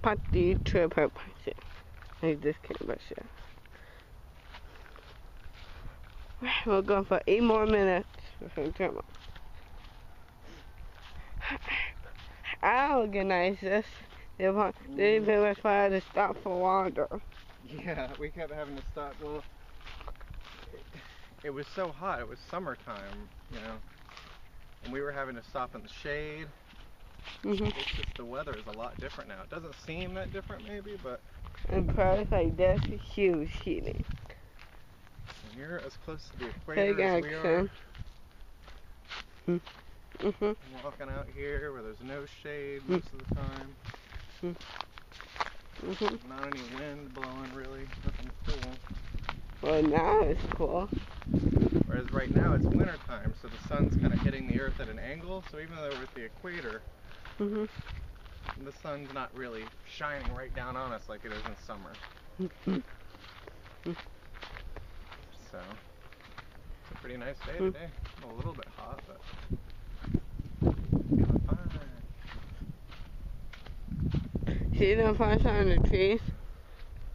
Party trip her punch. I just can't brush it. We're going for 8 more minutes. I organize this. They even required to stop for water. Yeah, we kept having to stop. Well, it was so hot. It was summertime, you know, and we were having to stop in the shade. It's just the weather is a lot different now. It doesn't seem that different, maybe, but. And Prairie like that's huge heating. And you're as close to the equator as we are. I'm walking out here where there's no shade most of the time. Not any wind blowing really. Nothing cool. Well, now it's cool. Whereas right now it's winter time, so the sun's kind of hitting the earth at an angle. So even though we're at the equator, the sun's not really shining right down on us like it is in summer. So it's a pretty nice day today. A little bit hot, but feeling fine. See the fire on the trees?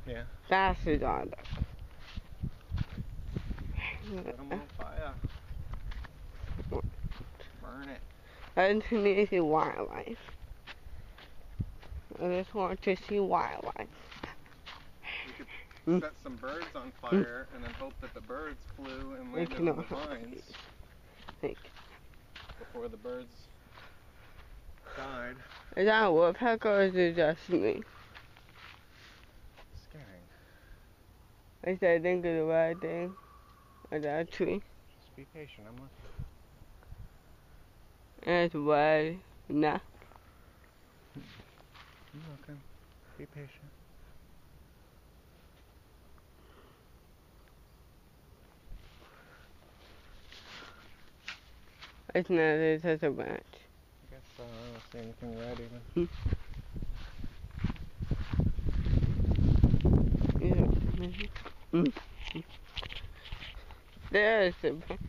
Yeah. That's the dog. Set them on fire. Burn it. I just need to see wildlife. I just want to see wildlife. You could set some birds on fire and then hope that the birds flew and landed on the vines before the birds died. Is that a woodpecker or is it just me? Scaring. I said, think of the right thing. Or that tree. Just be patient, I'm looking. And it's red. Nah. I'm looking. Be patient. It's not, it's just a branch. I guess so. I don't see anything red even.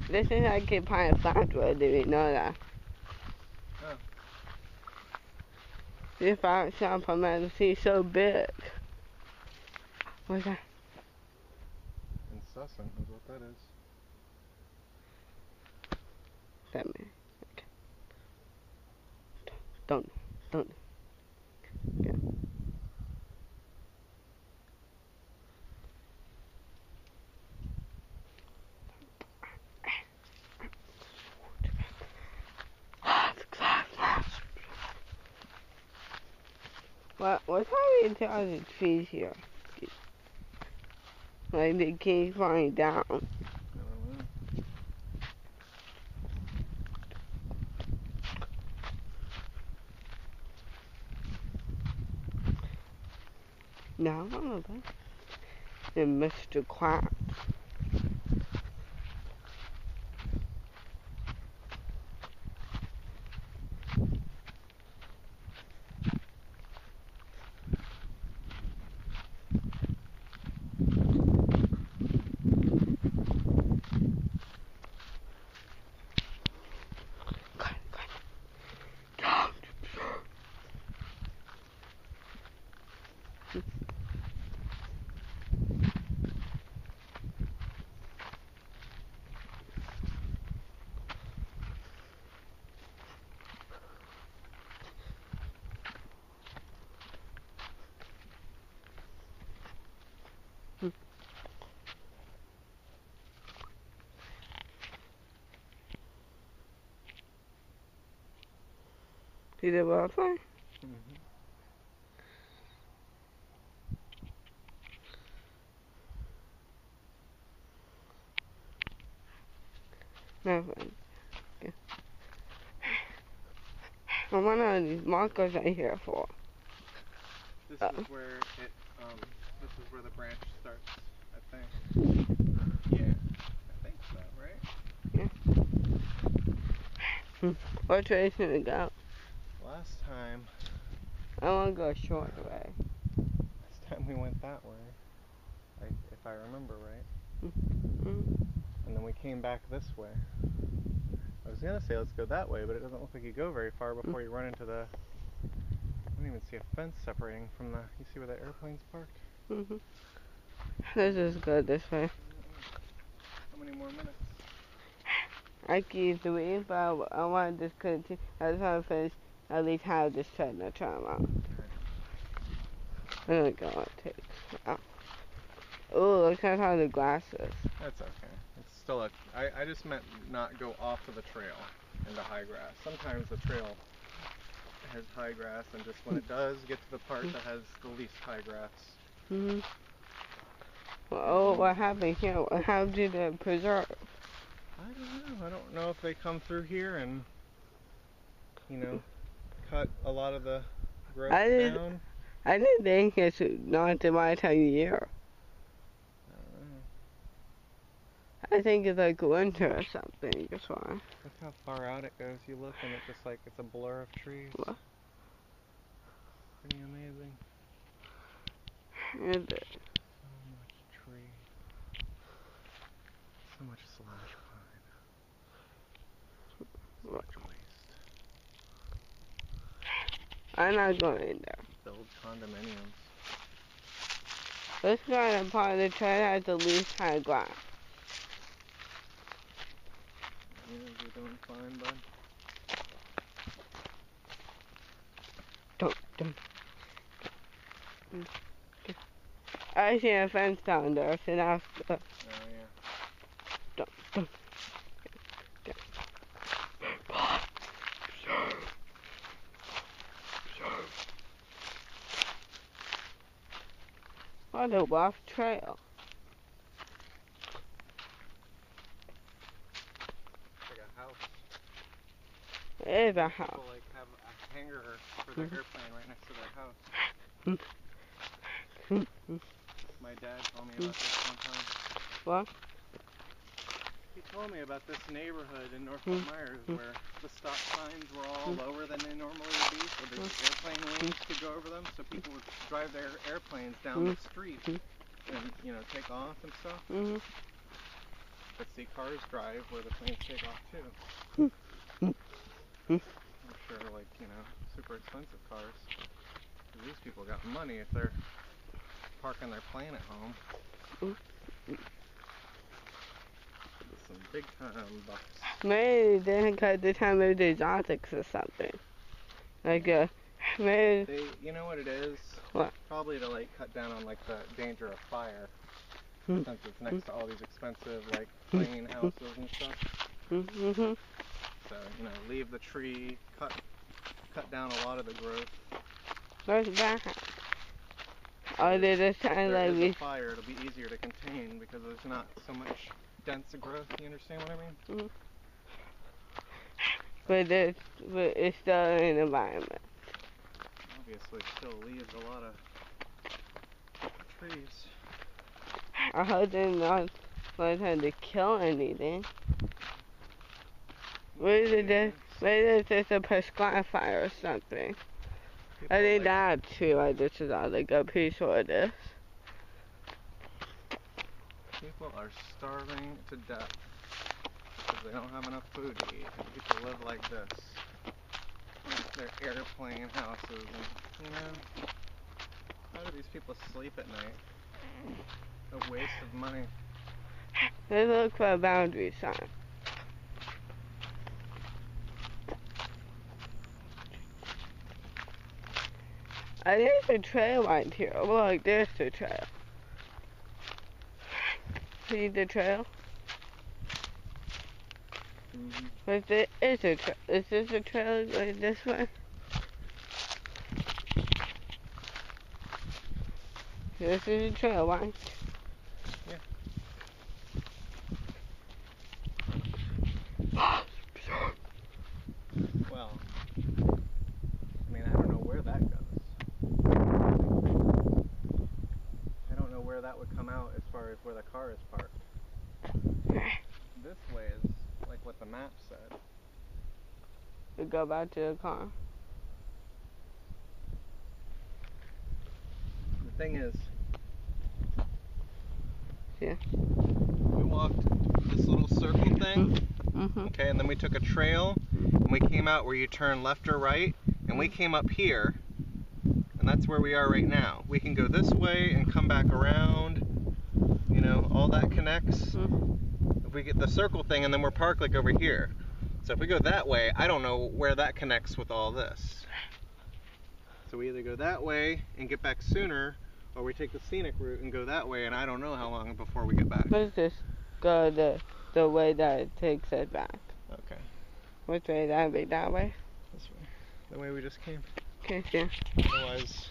This is like a pine flower, did we know that? Oh. This flower shop from Madison so big. What's that? Incessant is what that is. That man. Okay. Don't. Yeah. What's happening to all the trees here? Like they keep falling down. I don't know. Now I'm about and Mr. Crab. See the butterfly? Never mind. Okay. What one of these markers are here for? This is where it, this is where the branch starts, I think. Yeah, I think so, right? Yeah. What way should we go? Last time. I want to go a short way. Last time we went that way, if I remember right. And then we came back this way. I was gonna say let's go that way, but it doesn't look like you go very far before you run into the don't even see a fence separating from the. You see where the airplane's parked? Mhm. This is good this way. How many more minutes? I keep doing, but I want to just continue. I just want to finish at least have this set in the tram out. I don't know what it takes. Oh, look at how the glass is. That's okay. It's still I just meant not go off of the trail into high grass. Sometimes the trail has high grass, and just when it does get to the part that has the least high grass. Mhm. Well, what happened here? How did it preserve? I don't know. I don't know if they come through here and, cut a lot of the growth down. I didn't think it's not the right time of year. I don't know. I think it's like winter or something. That's why. Look how far out it goes. You look and it's just like it's a blur of trees. What? Pretty amazing. Is it? So much tree. So much slash pine. So much waste. I'm not going in there. Build condominiums. This kind of part of the trail has the least high grass. Yeah, you're doing fine, bud. Don't. I see a fence down there, so that's good. Oh, yeah. Don't. What a rough trail. It's like a house. It is a house. People like have a hangar for their airplane right next to their house. My dad told me about this one time. What? He told me about this neighborhood in North Fort Myers where the stop signs were all lower than they normally would be, so the airplane wings could go over them, so people would drive their airplanes down the street and, take off and stuff. But see, cars drive where the planes take off too. I'm sure, super expensive cars. 'Cause these people got money if they're parking their plane at home. Some big time bucks. Maybe they didn't cut the time of the exotics or something. Maybe. You know what it is? What? Probably to cut down on the danger of fire. Since it's next to all these expensive plane houses and stuff. So, leave the tree, cut down a lot of the growth. Where's that? Or they just kind There of is a fire, it'll be easier to contain because there's not so much dense growth. You understand what I mean? But it's still an environment. Obviously, still leaves a lot of trees. I hope they're not trying to kill anything. Maybe it's just a prescribed fire or something. I think that too. This is all a piece of this. People are starving to death because they don't have enough food to eat. And people live like this. Their airplane houses and, how do these people sleep at night? A waste of money. They look for a boundary sign. I think there's a trail right here. Look, there's the trail. See the trail? Is this a trail going this way? This is a trail, right? Yeah. Well, I don't know where that goes. I don't know where that would come out as far as where the car is parked. This way is like what the map said. We go back to the car. The thing is, Yeah. we walked this little circle thing, okay, and then we took a trail, and we came out where you turn left or right, and we came up here, And that's where we are right now. We can go this way and come back around. You know, all that connects. If we get the circle thing, and then we're parked like over here. So if we go that way, I don't know where that connects with all this. So we either go that way and get back sooner, or we take the scenic route and go that way, and I don't know how long before we get back. Let's just go the way that it takes it back. Okay. Which way? That way, that way? This way. The way we just came. Okay, yeah. Otherwise...